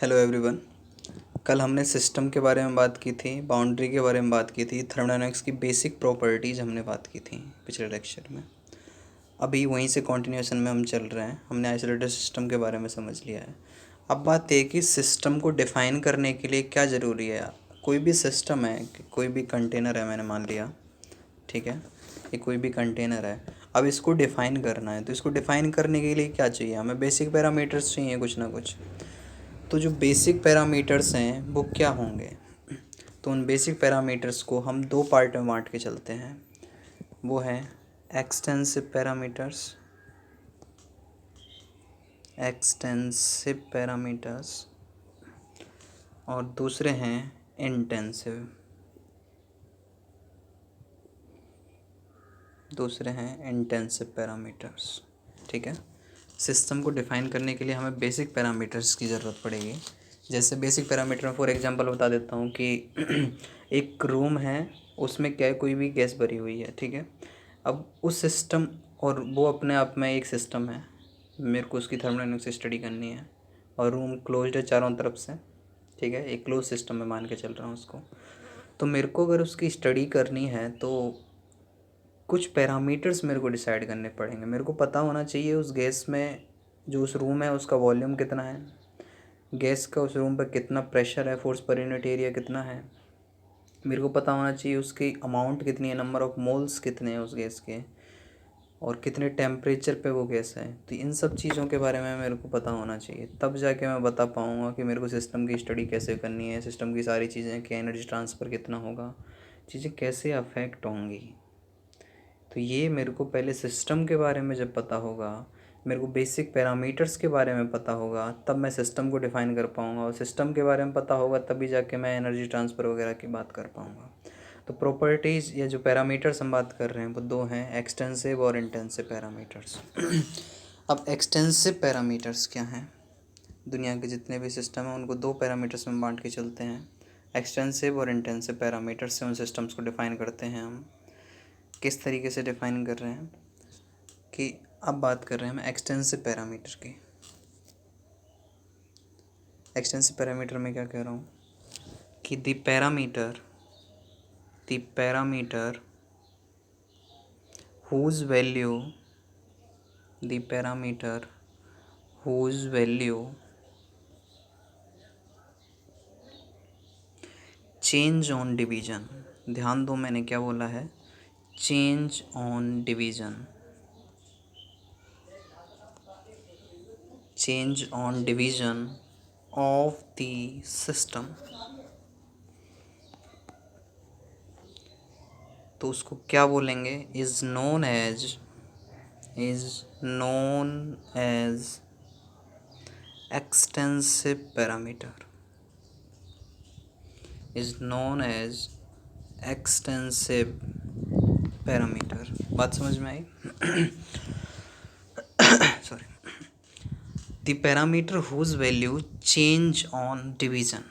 Hello everyone. कल हमने system के बारे में बात की थी, बाउंड्री के बारे में बात की थी, थर्मोडायनामिक्स की बेसिक प्रॉपर्टीज़ हमने बात की थी पिछले लेक्चर में। अभी वहीं से कंटिन्यूएशन में हम चल रहे हैं। हमने आइसोलेटेड सिस्टम के बारे में समझ लिया है। अब बात यह कि सिस्टम को डिफ़ाइन करने के लिए क्या ज़रूरी है। कोई भी सिस्टम है, कोई भी कंटेनर है, मैंने मान लिया, ठीक है, ये कोई भी कंटेनर है। अब इसको डिफ़ाइन करना है, तो इसको डिफ़ाइन करने के लिए क्या चाहिए हमें? बेसिक पैरामीटर्स चाहिए कुछ ना कुछ। तो जो बेसिक पैरामीटर्स हैं वो क्या होंगे? तो उन बेसिक पैरामीटर्स को हम दो पार्ट में बांट के चलते हैं। वो है एक्सटेंसिव पैरामीटर्स, और दूसरे हैं इंटेंसिव, पैरामीटर्स। ठीक है, सिस्टम को डिफ़ाइन करने के लिए हमें बेसिक पैरामीटर्स की ज़रूरत पड़ेगी। जैसे बेसिक पैरामीटर में फॉर एग्जांपल बता देता हूँ कि एक रूम है, उसमें क्या है, कोई भी गैस भरी हुई है, ठीक है। अब उस सिस्टम, और वो अपने आप में एक सिस्टम है, मेरे को उसकी थर्मोडायनामिक्स स्टडी करनी है, और रूम क्लोज्ड है चारों तरफ से, ठीक है, एक क्लोज सिस्टम में मान के चल रहा हूँ उसको। तो मेरे को अगर उसकी स्टडी करनी है तो कुछ पैरामीटर्स मेरे को डिसाइड करने पड़ेंगे। मेरे को पता होना चाहिए उस गैस में, जो उस रूम है उसका वॉल्यूम कितना है, गैस का उस रूम पर कितना प्रेशर है, फोर्स पर यूनिट एरिया कितना है। मेरे को पता होना चाहिए उसकी अमाउंट कितनी है, नंबर ऑफ़ मोल्स कितने हैं उस गैस के, और कितने टेम्परेचर पे वो गैस है। तो इन सब चीज़ों के बारे में मेरे को पता होना चाहिए, तब जाके मैं बता पाऊँगा कि मेरे को सिस्टम की स्टडी कैसे करनी है, सिस्टम की सारी चीज़ें, कि एनर्जी ट्रांसफ़र कितना होगा, चीज़ें कैसे अफेक्ट होंगी। तो ये मेरे को पहले सिस्टम के बारे में जब पता होगा, मेरे को बेसिक पैरामीटर्स के बारे में पता होगा, तब मैं सिस्टम को डिफ़ाइन कर पाऊँगा, और सिस्टम के बारे में पता होगा तभी जाके मैं एनर्जी ट्रांसफ़र वगैरह की बात कर पाऊँगा। तो प्रॉपर्टीज़ या जो पैरामीटर्स हम बात कर रहे हैं वो दो हैं, एक्सटेंसिव और इंटेंसिव पैरामीटर्स। अब एक्सटेंसिव पैरामीटर्स क्या हैं? दुनिया के जितने भी सिस्टम हैं उनको दो पैरामीटर्स में बांट के चलते हैं, एक्सटेंसिव और इंटेंसिव पैरामीटर्स से उन सिस्टम्स को डिफ़ाइन करते हैं हम। किस तरीके से डिफ़ाइन कर रहे हैं कि अब बात कर रहे हैं हम एक्सटेंसिव पैरामीटर की। एक्सटेंसिव पैरामीटर में क्या कह रहा हूँ कि the parameter whose value change on division। ध्यान दो, मैंने क्या बोला है, change on division of the system। तो उसको क्या बोलेंगे, is known as extensive parameter, बात समझ में आई? Sorry. The parameter whose value change on division.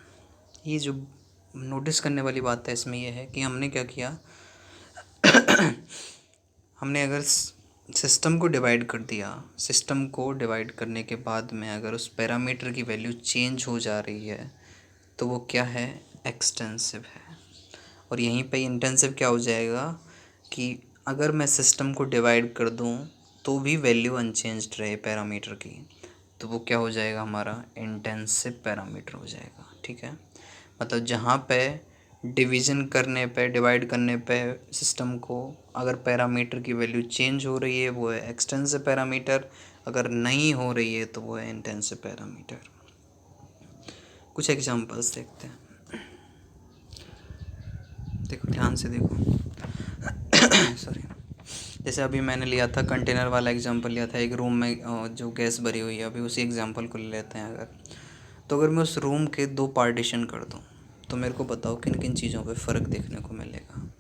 ये जो नोटिस करने वाली बात है इसमें यह है कि हमने क्या किया, हमने अगर सिस्टम को डिवाइड कर दिया, सिस्टम को डिवाइड करने के बाद में अगर उस पैरामीटर की वैल्यू चेंज हो जा रही है तो वो क्या है, एक्सटेंसिव है। और यहीं पे इंटेंसिव क्या हो जाएगा कि अगर मैं सिस्टम को डिवाइड कर दूं तो भी वैल्यू अनचेंज्ड रहे पैरामीटर की, तो वो क्या हो जाएगा, हमारा इंटेंसिव पैरामीटर हो जाएगा। ठीक है, मतलब जहाँ पे डिवीज़न करने पे, डिवाइड करने पे सिस्टम को अगर पैरामीटर की वैल्यू चेंज हो रही है वो है एक्सटेंसिव पैरामीटर, अगर नहीं हो रही है तो वो है इंटेंसिव पैरामीटर। कुछ एग्जांपल्स देखते हैं, देखो ध्यान से देखो। सॉरी, जैसे अभी मैंने लिया था कंटेनर वाला एग्जांपल लिया था, एक रूम में जो गैस भरी हुई है, अभी उसी एग्जांपल को ले लेते हैं। अगर मैं उस रूम के दो पार्टीशन कर दूं तो मेरे को बताओ किन किन चीज़ों पे फ़र्क देखने को मिलेगा।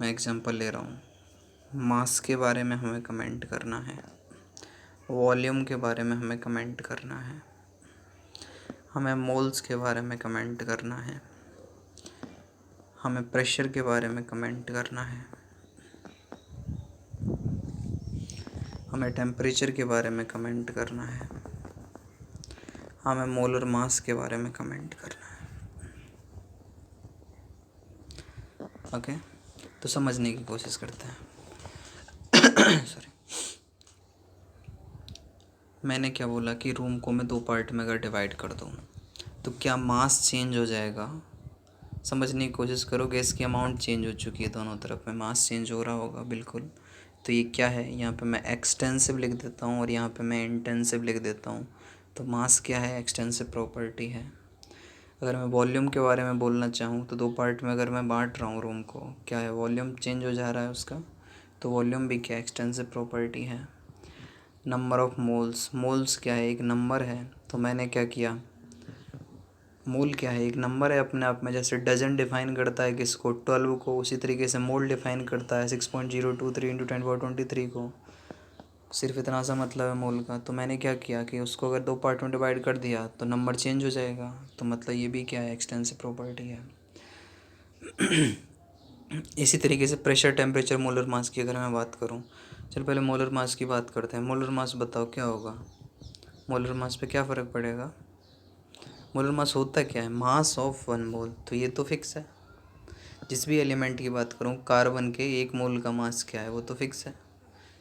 मैं एग्जांपल ले रहा हूँ, मास के बारे में हमें कमेंट करना है, वॉल्यूम के बारे में हमें कमेंट करना है, हमें मोल्स के बारे में कमेंट करना है, हमें प्रेशर के बारे में कमेंट करना है, हमें टेम्परेचर के बारे में कमेंट करना है, हमें मोलर मास के बारे में कमेंट करना है। ओके, तो समझने की कोशिश करते हैं। सॉरी, मैंने क्या बोला कि रूम को मैं 2 पार्ट में अगर डिवाइड कर दूँ तो क्या मास चेंज हो जाएगा। समझने की कोशिश करो, गैस की अमाउंट चेंज हो चुकी है, दोनों तरफ में मास चेंज हो रहा होगा बिल्कुल। तो ये क्या है, यहाँ पे मैं एक्सटेंसिव लिख देता हूँ और यहाँ पे मैं इंटेंसिव लिख देता हूँ। तो मास क्या है, एक्सटेंसिव प्रॉपर्टी है। अगर मैं वॉल्यूम के बारे में बोलना चाहूँ तो 2 पार्ट में अगर मैं बांट रहा हूँ रूम को, क्या है, वॉल्यूम चेंज हो जा रहा है उसका, तो वॉल्यूम भी क्या, एक्सटेंसिव प्रॉपर्टी है। नंबर ऑफ़ मोल्स, मोल्स क्या है, एक नंबर है। तो मैंने क्या किया, मोल क्या है, एक नंबर है अपने आप में। जैसे डजन डिफाइन करता है किसको, 12 को, उसी तरीके से मोल डिफाइन करता है 6.023 × 10⁻23 को। सिर्फ इतना सा मतलब है मोल का। तो मैंने क्या किया कि उसको अगर 2 पार्ट में डिवाइड कर दिया तो नंबर चेंज हो जाएगा। तो मतलब ये भी क्या है, एक्सटेंसिव प्रॉपर्टी है। इसी तरीके से प्रेशर, टेम्परेचर, मोलर मास की अगर मैं बात करूँ, चल पहले मोलर मास की बात करते हैं। मोलर मास बताओ क्या होगा, मोलर मास पे क्या फ़र्क पड़ेगा। मोलर मास होता क्या है, मास ऑफ 1 मोल। तो ये तो फिक्स है। जिस भी एलिमेंट की बात करूँ, कार्बन के 1 मोल का मास क्या है, वो तो फिक्स है।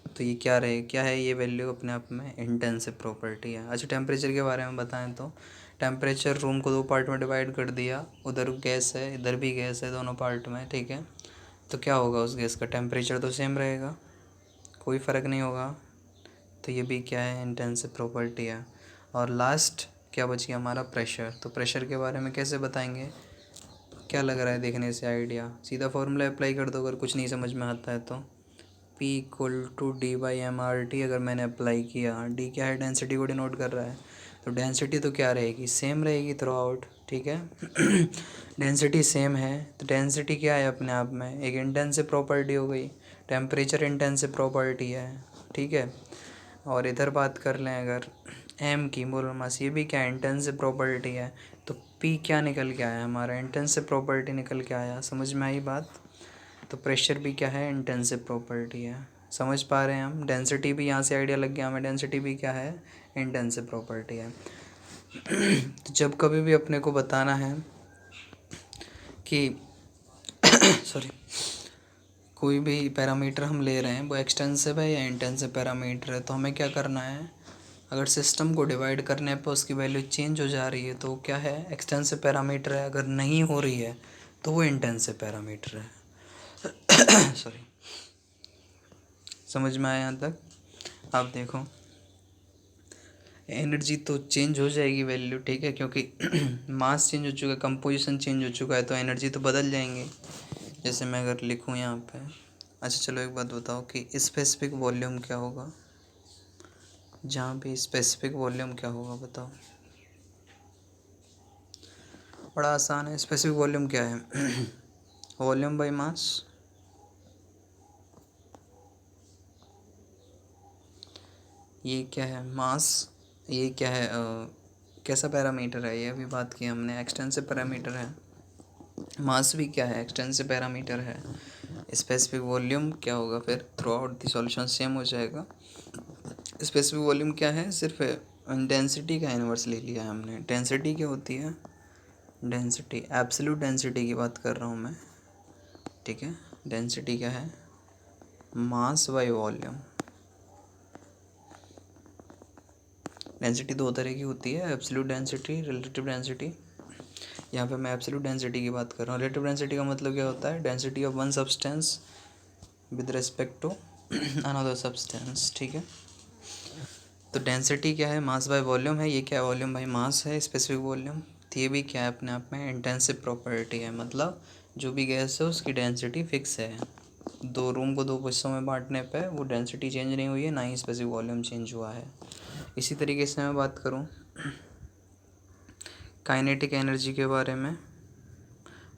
तो ये क्या रहे, क्या है ये वैल्यू, अपने आप में इंटेंसिव प्रॉपर्टी है। अच्छा, टेम्परेचर के बारे में बताएं तो टेम्परेचर, रूम को 2 पार्ट में डिवाइड कर दिया, उधर गैस है इधर भी गैस है, दोनों पार्ट में, ठीक है। तो क्या होगा, उस गैस का टेम्परेचर तो सेम रहेगा, कोई फ़र्क नहीं होगा। तो ये भी क्या है, इंटेंसिव प्रॉपर्टी है। और लास्ट क्या बच गया हमारा, प्रेशर। तो प्रेशर के बारे में कैसे बताएंगे, क्या लग रहा है देखने से आइडिया, सीधा फॉर्मूला अप्लाई कर दो अगर कुछ नहीं समझ में आता है तो। P = D/mRT अगर मैंने अप्लाई किया, D क्या है, डेंसिटी को डिनोट कर रहा है। तो डेंसिटी तो क्या रहेगी, सेम रहेगी थ्रू आउट, ठीक है। डेंसिटी सेम है, तो डेंसिटी क्या है अपने आप में, एक इंटेंसिव प्रॉपर्टी हो गई। टेम्परेचर इंटेंसिव प्रॉपर्टी है, ठीक है। और इधर बात कर लें अगर M की, मोलर मास, ये भी क्या है, इंटेंसिव प्रॉपर्टी है। तो P क्या निकल के आया हमारा, इंटेंसिव प्रॉपर्टी निकल के आया। समझ में आई बात। तो प्रेशर भी क्या है, इंटेंसिव प्रॉपर्टी है। समझ पा रहे हैं हम, डेंसिटी भी यहाँ से आइडिया लग गया हमें, डेंसिटी भी क्या है, इंटेंसिव प्रॉपर्टी है। तो जब कभी भी अपने को बताना है कि सॉरी, कोई भी पैरामीटर हम ले रहे हैं वो एक्सटेंसिव है या इंटेंसिव पैरामीटर है, तो हमें क्या करना है, अगर सिस्टम को डिवाइड करने पर उसकी वैल्यू चेंज हो जा रही है तो क्या है, एक्सटेंसिव पैरामीटर है। अगर नहीं हो रही है तो वो इंटेंसिव पैरामीटर है। सॉरी, समझ में आया यहाँ तक। आप देखो, एनर्जी तो चेंज हो जाएगी वैल्यू, ठीक है, क्योंकि मास चेंज हो चुका है, कंपोजिशन चेंज हो चुका है, तो एनर्जी तो बदल जाएंगे। जैसे मैं अगर लिखूँ यहाँ पे, अच्छा चलो एक बात बताओ कि स्पेसिफिक वॉल्यूम क्या होगा, जहाँ पे स्पेसिफिक वॉल्यूम क्या होगा बताओ। बड़ा आसान है, स्पेसिफिक वॉल्यूम क्या है, वॉल्यूम बाय मास। ये क्या है, मास। ये क्या है, कैसा पैरामीटर है, ये अभी बात की हमने, एक्सटेंसिव पैरामीटर है। मास भी क्या है, एक्सटेंसिव पैरामीटर है। स्पेसिफिक वॉल्यूम क्या होगा, फिर through out the solution same हो जाएगा। स्पेसिफिक वॉल्यूम क्या है, सिर्फ डेंसिटी का इन्वर्स ले लिया है हमने। डेंसिटी क्या होती है, डेंसिटी, एब्सोल्यूट डेंसिटी की बात कर रहा हूँ मैं, ठीक है। डेंसिटी क्या है, मास बाय वॉल्यूम। डेंसिटी 2 तरह की होती है, एब्सोल्यूट डेंसिटी, रिलेटिव डेंसिटी। यहाँ पे मैं एब्सोल्यूट डेंसिटी की बात कर रहा हूँ। रिलेटिव डेंसिटी का मतलब क्या होता है, density of one substance with respect to another substance, ठीक है। तो डेंसिटी क्या है, मास बाय वॉल्यूम है। ये क्या है, वॉल्यूम बाय मास है, स्पेसिफिक वॉल्यूम। तो ये भी क्या है, अपने आप में इंटेंसिव प्रॉपर्टी है। मतलब जो भी गैस है उसकी डेंसिटी फिक्स है। 2 रूम को 2 हिस्सों में बांटने पे वो डेंसिटी चेंज नहीं हुई है, ना ही स्पेसिफिक वॉल्यूम चेंज हुआ है। इसी तरीके से मैं बात करूँ काइनेटिक एनर्जी के बारे में,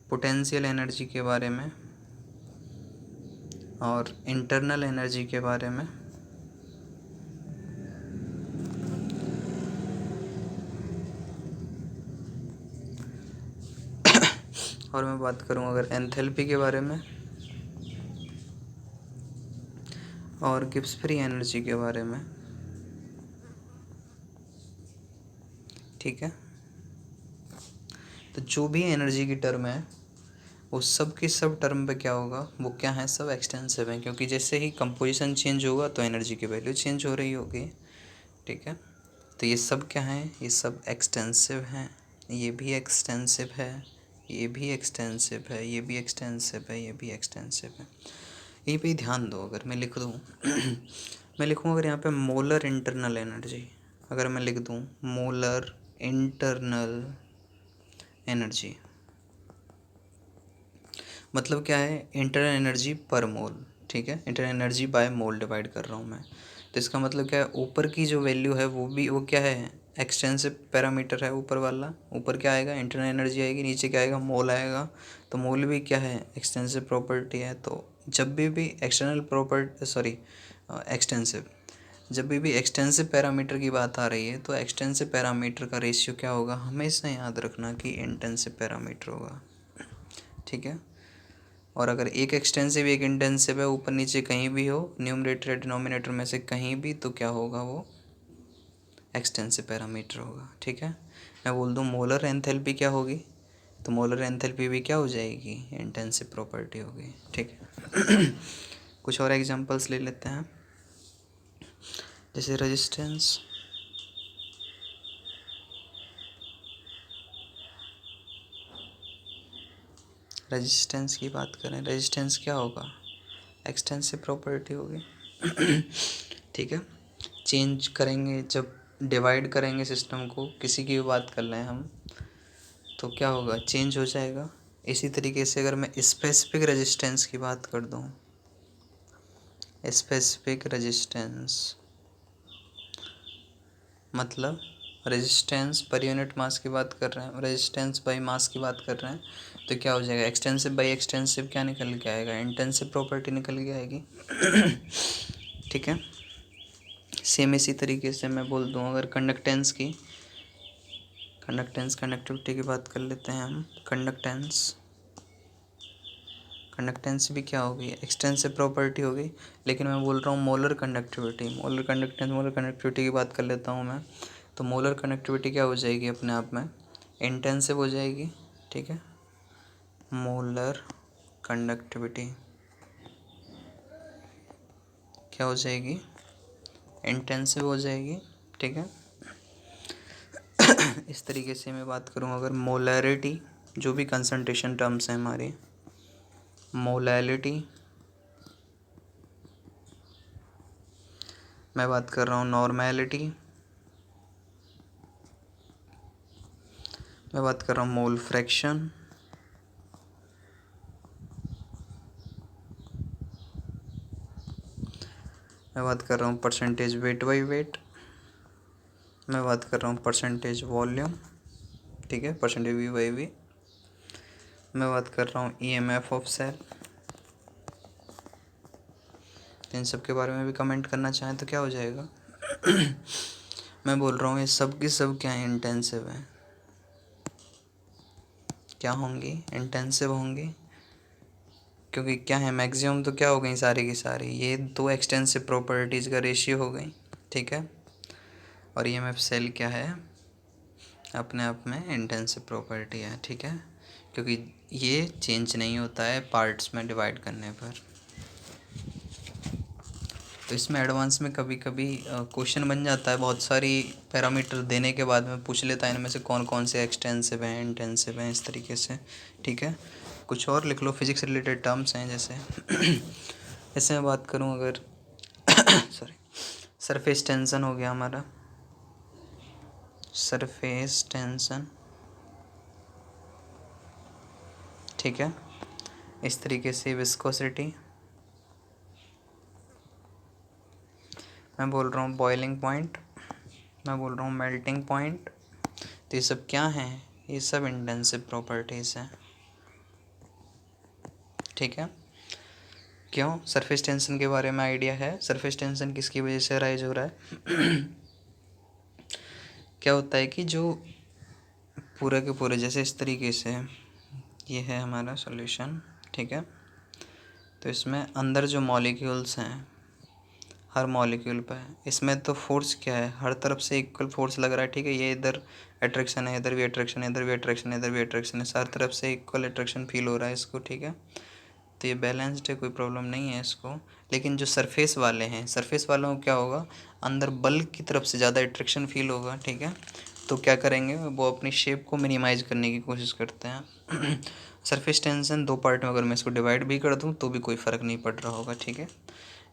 पोटेंशियल एनर्जी के बारे में और इंटरनल एनर्जी के बारे में, और मैं बात करूं अगर एंथैल्पी के बारे में और गिब्स फ्री एनर्जी के बारे में, ठीक है। तो जो भी एनर्जी की टर्म है वो सब की सब टर्म पे क्या होगा, वो क्या है, सब एक्सटेंसिव है, क्योंकि जैसे ही कंपोजिशन चेंज होगा तो एनर्जी की वैल्यू चेंज हो रही होगी। ठीक है। तो ये सब क्या है, ये सब एक्सटेंसिव हैं, ये भी एक्सटेंसिव है, ये भी एक्सटेंसिव है, ये भी एक्सटेंसिव है, ये भी एक्सटेंसिव है। यहीं पे ध्यान दो, अगर मैं लिख दूँ मैं लिखूँ अगर यहाँ पे मोलर इंटरनल एनर्जी, अगर मैं लिख दूँ मोलर इंटरनल एनर्जी, मतलब क्या है, इंटरनल एनर्जी पर मोल। ठीक है, internal energy by mole divide कर रहा हूँ मैं। तो इसका मतलब क्या है, ऊपर की जो वैल्यू है वो क्या है, एक्सटेंसिव पैरामीटर है ऊपर वाला। ऊपर क्या आएगा, इंटरनल एनर्जी आएगी, नीचे क्या आएगा, मोल आएगा। तो मोल भी क्या है, एक्सटेंसिव प्रॉपर्टी है। तो जब भी एक्सटर्नल प्रॉपर्टी सॉरी एक्सटेंसिव जब भी एक्सटेंसिव पैरामीटर की बात आ रही है तो एक्सटेंसिव पैरामीटर का रेशियो क्या होगा, हमेशा याद रखना कि इंटेंसिव पैरामीटर होगा। ठीक है। और अगर एक एक्सटेंसिव एक इंटेंसिव है, ऊपर नीचे कहीं भी हो, न्यूमरेटर या डिनोमिनेटर में से कहीं भी, तो क्या होगा, वो एक्सटेंसिव पैरामीटर होगा। ठीक है। मैं बोल दूँ मोलर एंथैल्पी क्या होगी, तो मोलर एंथैल्पी भी क्या हो जाएगी, इंटेंसिव प्रॉपर्टी होगी। ठीक है। कुछ और एग्जांपल्स ले लेते हैं, जैसे रेजिस्टेंस। रेजिस्टेंस की बात करें, रेजिस्टेंस क्या होगा, एक्सटेंसिव प्रॉपर्टी होगी। ठीक है। चेंज करेंगे, जब डिवाइड करेंगे सिस्टम को, किसी की भी बात कर लें हम, तो क्या होगा, चेंज हो जाएगा। इसी तरीके से अगर मैं स्पेसिफिक रेजिस्टेंस की बात कर दूं, स्पेसिफिक रेजिस्टेंस मतलब रेजिस्टेंस पर यूनिट मास की बात कर रहे हैं, रेजिस्टेंस बाय मास की बात कर रहे हैं, तो क्या हो जाएगा, एक्सटेंसिव बाय एक्सटेंसिव क्या निकल के आएगा, इंटेंसिव प्रॉपर्टी निकल के आएगी। ठीक है। सेम इसी तरीके से मैं बोल दूं अगर कंडक्टेंस की, कंडक्टिविटी की बात कर लेते हैं हम। कंडक्टेंस भी क्या होगी, एक्सटेंसिव प्रॉपर्टी होगी, लेकिन मैं बोल रहा हूँ मोलर कंडक्टिविटी की बात कर लेता हूँ मैं। तो मोलर कंडक्टिविटी क्या हो जाएगी, अपने आप में इंटेंसिव हो जाएगी। ठीक है। मोलर कंडक्टिविटी क्या हो जाएगी, इंटेंसिव हो जाएगी। ठीक है। इस तरीके से मैं बात करूँ अगर मोलैरिटी, जो भी कंसंट्रेशन टर्म्स हैं हमारे, मोलैलिटी, मैं बात कर रहा हूँ नॉर्मैलिटी, मैं बात कर रहा हूँ मोल फ्रैक्शन, मैं बात कर रहा हूँ परसेंटेज वेट बाई वेट, मैं बात कर रहा हूँ परसेंटेज वॉल्यूम। ठीक है, परसेंटेज वी बाई वी, मैं बात कर रहा हूँ ईएमएफ ऑफ सेल। इन सब के बारे में भी कमेंट करना चाहें तो क्या हो जाएगा। मैं बोल रहा हूँ ये सब की सब क्या है, इंटेंसिव है, क्या होंगी, इंटेंसिव होंगी, क्योंकि क्या है, मैक्सिमम तो क्या हो गई सारी की सारी, ये दो एक्सटेंसिव प्रॉपर्टीज़ का रेशियो हो गई। ठीक है। और ईएमएफ सेल क्या है, अपने आप में इंटेंसिव प्रॉपर्टी है। ठीक है, क्योंकि ये चेंज नहीं होता है पार्ट्स में डिवाइड करने पर। तो इसमें एडवांस में कभी कभी क्वेश्चन बन जाता है, बहुत सारी पैरामीटर देने के बाद में पूछ लेता है इनमें से कौन कौन से एक्सटेंसिव हैं, इंटेंसिव हैं, इस तरीके से। ठीक है। कुछ और लिख लो, फिजिक्स रिलेटेड टर्म्स हैं, जैसे जैसे मैं बात करूं अगर सॉरी, सरफेस टेंशन हो गया हमारा, सरफेस टेंशन। ठीक है। इस तरीके से विस्कोसिटी, मैं बोल रहा हूँ बॉइलिंग पॉइंट, मैं बोल रहा हूँ मेल्टिंग पॉइंट। तो ये सब क्या हैं, ये सब इंटेंसिव प्रॉपर्टीज़ हैं। ठीक है। क्यों, सरफेस टेंशन के बारे में आइडिया है, सरफेस टेंशन किसकी वजह से राइज हो रहा है। क्या होता है कि जो पूरे के पूरे, जैसे इस तरीके से ये है हमारा सॉल्यूशन। ठीक है। तो इसमें अंदर जो मॉलिक्यूल्स हैं, हर मॉलिक्यूल पे। इसमें तो फोर्स क्या है, हर तरफ से इक्वल फोर्स लग रहा है, ठीक है। ये इधर अट्रैक्शन है, इधर भी अट्रैक्शन है, इधर भी अट्रैक्शन है, इधर भी अट्रैक्शन है, हर तरफ से इक्वल अट्रैक्शन फील हो रहा है इसको, ठीक है। तो ये बैलेंस्ड है, कोई प्रॉब्लम नहीं है इसको। लेकिन जो सरफेस वाले हैं, सरफेस वालों को क्या होगा, अंदर बल्क की तरफ से ज़्यादा अट्रैक्शन फील होगा, ठीक है। तो क्या करेंगे, वो अपनी शेप को मिनिमाइज़ करने की कोशिश करते हैं। सरफेस टेंशन दो पार्ट में अगर मैं इसको डिवाइड भी कर दूं तो भी कोई फ़र्क नहीं पड़ रहा होगा, ठीक है।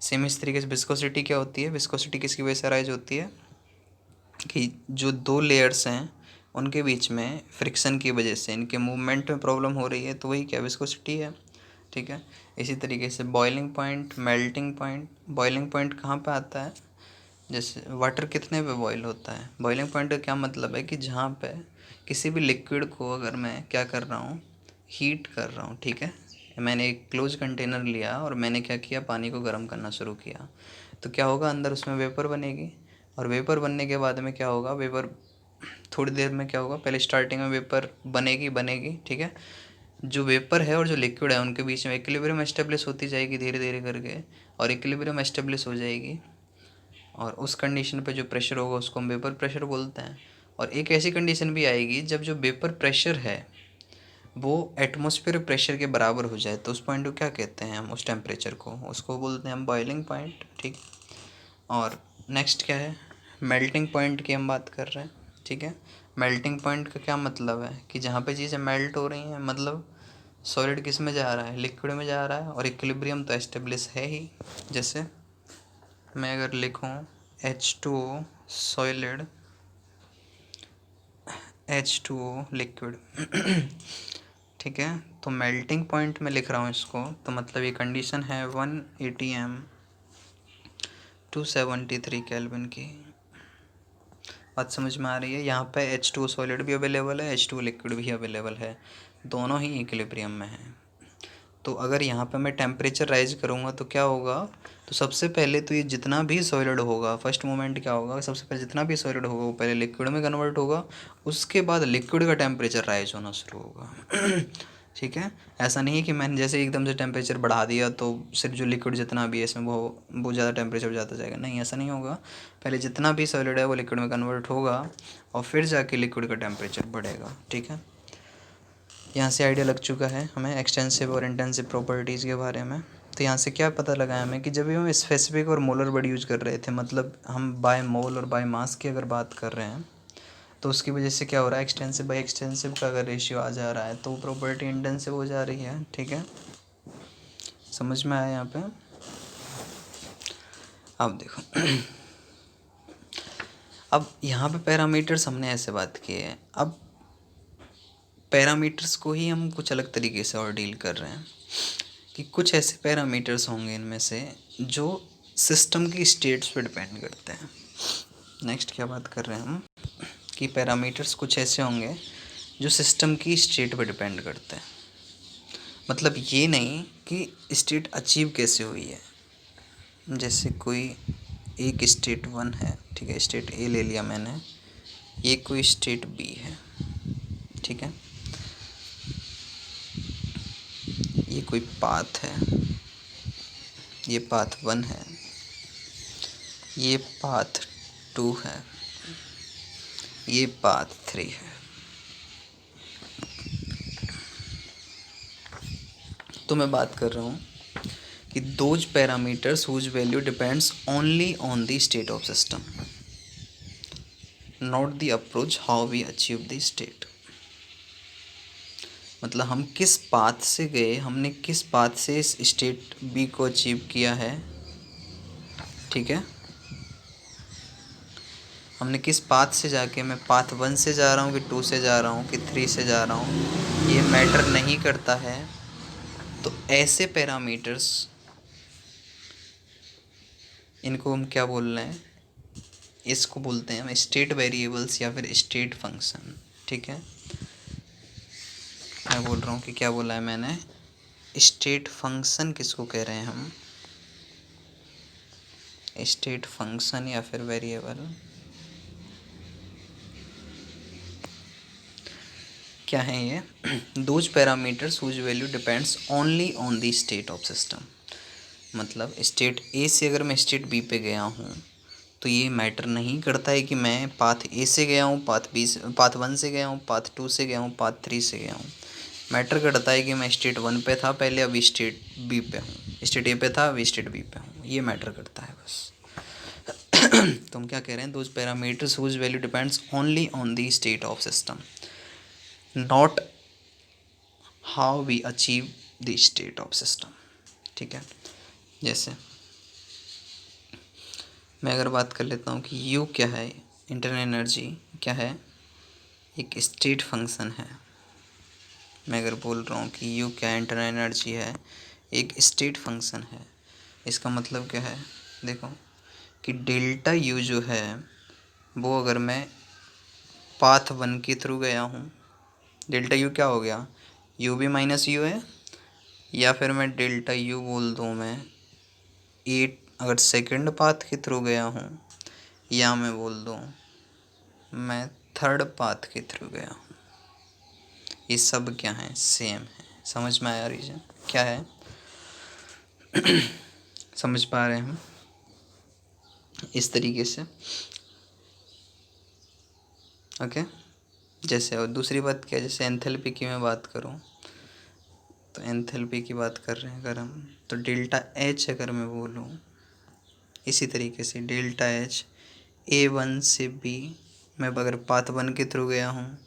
सेम इस तरीके से विस्कोसिटी क्या होती है, विस्कोसिटी किसकी वजह से अराइज होती है कि जो दो लेयर्स हैं उनके बीच में फ्रिक्शन की वजह से इनके मूवमेंट में प्रॉब्लम हो रही है, तो वही क्या, विस्कोसिटी है, ठीक है। इसी तरीके से boiling point, melting point. Boiling point कहाँ पे आता है, जैसे वाटर कितने पे बॉईल होता है। बॉइलिंग पॉइंट का क्या मतलब है कि जहाँ पे किसी भी लिक्विड को अगर मैं क्या कर रहा हूँ, हीट कर रहा हूँ, ठीक है। मैंने एक क्लोज कंटेनर लिया और मैंने क्या किया, पानी को गर्म करना शुरू किया, तो क्या होगा, अंदर उसमें वेपर बनेगी। और वेपर बनने के बाद में क्या होगा, वेपर थोड़ी देर में क्या होगा, पहले स्टार्टिंग में वेपर बनेगी, ठीक है। जो वेपर है और जो लिक्विड है उनके बीच में इक्विलिब्रियम एस्टेब्लिश होती जाएगी धीरे धीरे करके, और इक्विलिब्रियम एस्टेब्लिश हो जाएगी, और उस कंडीशन पे जो प्रेशर होगा उसको हम वेपर प्रेशर बोलते हैं। और एक ऐसी कंडीशन भी आएगी जब जो वेपर प्रेशर है वो एटमॉस्फेयर प्रेशर के बराबर हो जाए, तो उस पॉइंट को क्या कहते हैं हम, उस टेम्परेचर को, उसको बोलते हैं हम बॉइलिंग पॉइंट, ठीक। और नेक्स्ट क्या है, मेल्टिंग पॉइंट की हम बात कर रहे हैं, ठीक है। मेल्टिंग पॉइंट का क्या मतलब है कि जहाँ पे चीज़ें मेल्ट हो रही हैं, मतलब सॉलिड किस में जा रहा है, लिक्विड में जा रहा है, और इक्विलिब्रियम तो एस्टेब्लिश है ही। जैसे मैं अगर लिखूँ H2O सॉलिड, H2O लिक्विड, ठीक है। तो मेल्टिंग पॉइंट में लिख रहा हूँ इसको, तो मतलब ये कंडीशन है 180 m 273 केल्विन की। बात समझ में आ रही है। यहाँ पे H2O सॉलिड भी अवेलेबल है, H2O लिक्विड भी अवेलेबल है, दोनों ही इक्विलिब्रियम में हैं। तो अगर यहाँ पे मैं टेम्परेचर राइज करूँगा तो क्या होगा, तो सबसे पहले तो ये जितना भी सॉलिड होगा, फर्स्ट मोमेंट क्या होगा, सबसे पहले जितना भी सॉलिड होगा वो पहले लिक्विड में कन्वर्ट होगा, उसके बाद लिक्विड का टेम्परेचर राइज होना शुरू होगा। ठीक है। ऐसा नहीं है कि मैंने जैसे एकदम से टेम्परेचर बढ़ा दिया तो सिर्फ जो लिक्विड जितना भी है इसमें वो ज़्यादा टेम्परेचर जाता जाएगा, नहीं, ऐसा नहीं होगा। पहले जितना भी सॉलिड है वो लिक्विड में कन्वर्ट होगा और फिर जाके लिक्विड का टेम्परेचर बढ़ेगा, ठीक है। यहाँ से आइडिया लग चुका है हमें एक्सटेंसिव और इंटेंसिव प्रॉपर्टीज़ के बारे में। तो यहाँ से क्या पता लगा हमें कि जब भी हम स्पेसिफिक और मोलर वर्ड यूज़ कर रहे थे, मतलब हम बाय मोल और बाय मास की अगर बात कर रहे हैं, तो उसकी वजह से क्या हो रहा है, एक्सटेंसिव बाय एक्सटेंसिव का अगर रेशियो आ जा रहा है तो प्रॉपर्टी इंटेंसिव हो जा रही है, ठीक है। समझ में आया यहाँ पे। अब देखो, अब यहाँ पे पैरामीटर्स हमने ऐसे बात की है, अब पैरामीटर्स को ही हम कुछ अलग तरीके से और डील कर रहे हैं कि कुछ ऐसे पैरामीटर्स होंगे इनमें से जो सिस्टम की स्टेट्स पे डिपेंड करते हैं। नेक्स्ट क्या बात कर रहे हैं हम कि पैरामीटर्स कुछ ऐसे होंगे जो सिस्टम की स्टेट पे डिपेंड करते हैं। मतलब ये नहीं कि स्टेट अचीव कैसे हुई है, जैसे कोई एक स्टेट 1 है, ठीक है, स्टेट ए ले लिया मैंने, ये कोई स्टेट बी है, ठीक है, ये कोई पाथ है, ये पाथ 1 है, ये पाथ 2 है, ये पाथ 3 है। तो मैं बात कर रहा हूँ कि those parameters whose value depends only on the state of system, not the approach how we achieve the state. मतलब हम किस पाथ से गए, हमने किस पाथ से इस स्टेट बी को अचीव किया है, ठीक है। हमने किस पाथ से जाके, मैं पाथ 1 से जा रहा हूँ कि 2 से जा रहा हूँ कि 3 से जा रहा हूँ, ये मैटर नहीं करता है। तो ऐसे पैरामीटर्स, इनको हम क्या बोल रहे हैं, इसको बोलते हैं हम स्टेट वेरिएबल्स या फिर स्टेट फंक्शन, ठीक है। मैं बोल रहा हूँ कि क्या बोला है मैंने, स्टेट फंक्शन किसको कह रहे हैं हम, स्टेट फंक्शन या फिर वेरिएबल क्या है ये, those parameters whose value depends only on the state of system, मतलब स्टेट ए से अगर मैं स्टेट बी पे गया हूँ तो ये मैटर नहीं करता है कि मैं पाथ ए से गया हूँ, पाथ बी से, पाथ 1 से गया हूँ, पाथ 2 से गया हूँ, पाथ 3 से गया हूँ। मैटर करता है कि मैं स्टेट 1 पे था पहले, अभी स्टेट बी पे हूँ, स्टेट ए पे था अभी स्टेट बी पे हूँ, ये मैटर करता है बस। तो हम क्या कह रहे हैं, those parameters whose value depends only on the state of system, not how we achieve the state of system. ठीक है, जैसे मैं अगर बात कर लेता हूँ कि U क्या है, इंटरनल एनर्जी क्या है, एक स्टेट फंक्शन है। मैं अगर बोल रहा हूँ कि U क्या इंटरनल एनर्जी है, एक स्टेट फंक्शन है, इसका मतलब क्या है, देखो कि डेल्टा U जो है वो अगर मैं पाथ 1 के थ्रू गया हूँ, डेल्टा U क्या हो गया, U भी माइनस U है, या फिर मैं डेल्टा U बोल दूँ मैं 8 अगर सेकंड पाथ के थ्रू गया हूँ, या मैं बोल दूँ मैं थर्ड पाथ के थ्रू गया हूँ, ये सब क्या है, सेम है। समझ में आया रीजन क्या है? समझ पा रहे हैं हम इस तरीके से? ओके। जैसे और दूसरी बात क्या, जैसे एंथैल्पी की मैं बात करूँ तो एंथैल्पी की बात कर रहे हैं अगर हम, तो डेल्टा एच अगर मैं बोलूँ इसी तरीके से, डेल्टा एच A1 से B, मैं अगर पाथ 1 के थ्रू गया हूँ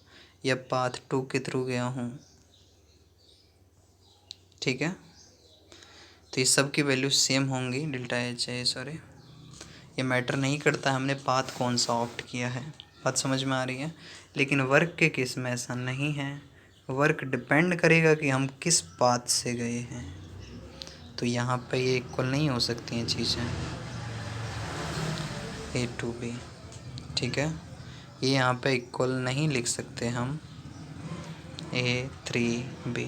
या पाथ 2 के थ्रू गया हूँ, ठीक है, तो ये सब की वैल्यू सेम होंगी, डेल्टा एच है सॉरी, ये मैटर नहीं करता हमने पाथ कौन सा ऑप्ट किया है। बात समझ में आ रही है? लेकिन वर्क के केस में ऐसा नहीं है, वर्क डिपेंड करेगा कि हम किस पाथ से गए हैं। तो यहाँ पे ये इक्वल नहीं हो सकती हैं चीज़ें, A to B, ठीक है, ये यहाँ पे इक्वल नहीं लिख सकते हम A3B।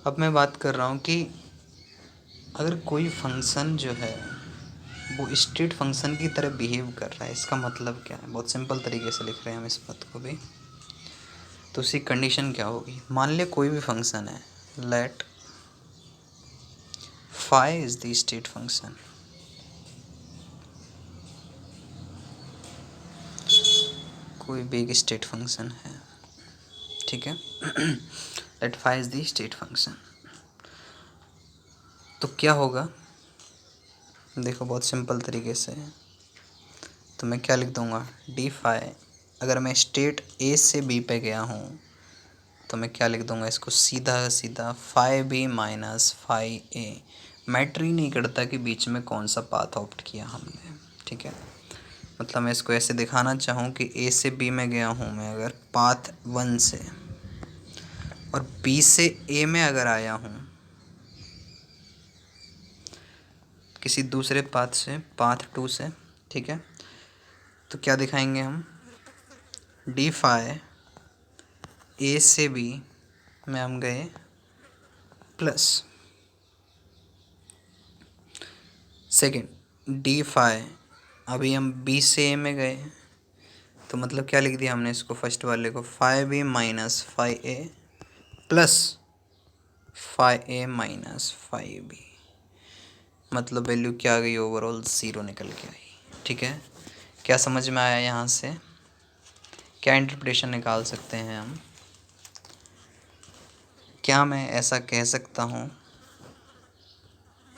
अब मैं बात कर रहा हूँ कि अगर कोई फंक्शन जो है वो स्टेट फंक्शन की तरह बिहेव कर रहा है, इसका मतलब क्या है, बहुत सिंपल तरीके से लिख रहे हैं हम इस बात को भी। तो उसकी कंडीशन क्या होगी, मान ले कोई भी फंक्शन है, let phi is the state function, कोई बिग स्टेट फंक्शन है, ठीक है, let phi is the state function, तो क्या होगा, देखो बहुत सिंपल तरीके से, तो मैं क्या लिख दूंगा, डी फाई, अगर मैं स्टेट ए से बी पे गया हूँ तो मैं क्या लिख दूंगा इसको, सीधा सीधा फाई बी माइनस फाई ए, मैटर ही नहीं करता कि बीच में कौन सा पाथ ऑप्ट किया हमने। ठीक है, मतलब मैं इसको ऐसे दिखाना चाहूँ कि ए से बी में गया हूँ मैं अगर पाथ 1 से, और बी से ए में अगर आया हूँ किसी दूसरे पाथ से, पाथ 2 से, ठीक है, तो क्या दिखाएंगे हम, डी फाई ए से बी में हम गए प्लस सेकेंड डी फाई, अभी हम बी से ए में गए, तो मतलब क्या लिख दिया हमने इसको, फर्स्ट वाले को फाई बी माइनस फाई ए प्लस फाई ए माइनस फाई बी, मतलब वैल्यू क्या आ गई, ओवरऑल 0 निकल के आई। ठीक है, क्या समझ में आया, यहाँ से क्या इंटरप्रिटेशन निकाल सकते हैं हम, क्या मैं ऐसा कह सकता हूँ,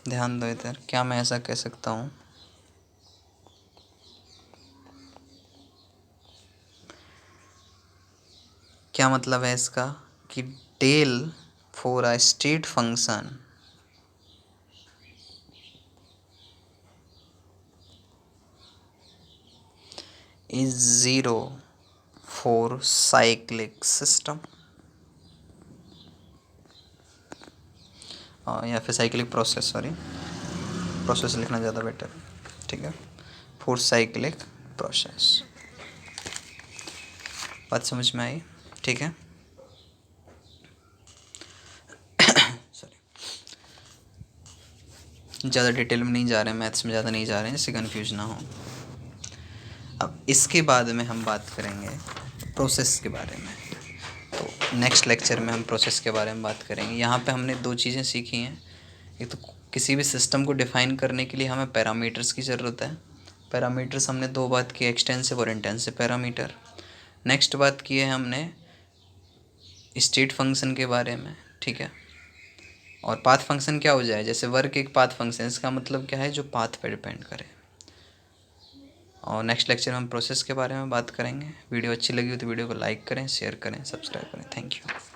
ध्यान दो इधर, क्या मैं ऐसा कह सकता हूँ क्या मतलब है इसका, कि del for a state function is 0 for cyclic system, या फिर साइक्लिक प्रोसेस, सॉरी प्रोसेस लिखना ज़्यादा बेटर, ठीक है, फॉर साइक्लिक प्रोसेस। बात समझ में आई? ठीक है, सॉरी ज़्यादा डिटेल में नहीं जा रहे हैं, मैथ्स में ज़्यादा नहीं जा रहे हैं, इससे कन्फ्यूज ना हो। अब इसके बाद में हम बात करेंगे प्रोसेस के बारे में, तो नेक्स्ट लेक्चर में हम प्रोसेस के बारे में बात करेंगे। यहाँ पे हमने दो चीज़ें सीखी हैं, ये तो किसी भी सिस्टम को डिफ़ाइन करने के लिए हमें पैरामीटर्स की ज़रूरत है। पैरामीटर्स हमने दो बात की, एक्सटेंसिव और इंटेंसिव पैरामीटर। नेक्स्ट बात की है हमने स्टेट फंक्शन के बारे में, ठीक है। और पाथ फंक्शन क्या हो जाए, जैसे वर्क एक पाथ फंक्शन, इसका मतलब क्या है, जो पाथ पर डिपेंड करे। और नेक्स्ट लेक्चर में हम प्रोसेस के बारे में बात करेंगे। वीडियो अच्छी लगी हो तो वीडियो को लाइक करें, शेयर करें, सब्सक्राइब करें। Thank you.